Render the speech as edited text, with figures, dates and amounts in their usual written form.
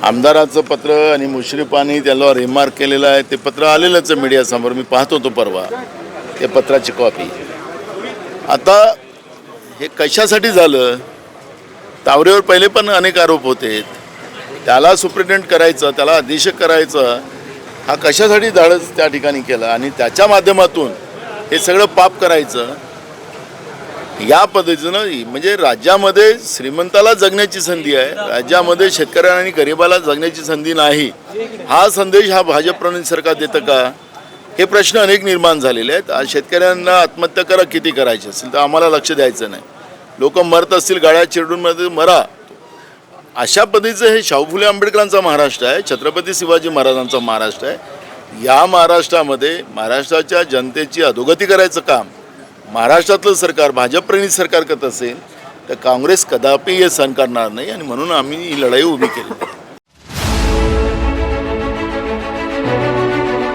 आमदाराचं पत्र आणि मुश्रीफांनी त्याला रिमार्क केलेलं आहे ते पत्र आलेलंच आहे मीडियासमोर. मी पाहत होतो परवा ते पत्राची कॉपी. आता हे कशासाठी झालं? तावरेवर पहिले पण अनेक आरोप होते. त्याला सुप्रिटेंडेंट करायचं, त्याला अधीक्षक करायचं, हा कशासाठी धाडस त्या ठिकाणी केला आणि त्याच्या माध्यमातून हे सगळं पाप करायचं या पद्धतीनं. म्हणजे राज्यामध्ये श्रीमंताला जगण्याची संधी आहे, राज्यामध्ये शेतकऱ्यांना आणि गरिबाला जगण्याची संधी नाही. हा संदेश हा भाजप प्रणित सरकार देतं का? हे प्रश्न अनेक निर्माण झालेले आहेत. आज शेतकऱ्यांना आत्महत्या करा किती करायची असेल तर आम्हाला लक्ष द्यायचं नाही. लोक मरत असतील गाड्या चिरडून मध्ये मरा. अशा पद्धतीचं हे शाहू फुले आंबेडकरांचा महाराष्ट्र आहे, छत्रपती शिवाजी महाराजांचा महाराष्ट्र आहे. या महाराष्ट्रामध्ये महाराष्ट्राच्या जनतेची अधोगती करायचं काम महाराष्ट्रातलं सरकार भाजप प्रणित सरकार करत असेल तर काँग्रेस कदापि हे सहन करणार नाही आणि म्हणून आम्ही ही लढाई उभी केली.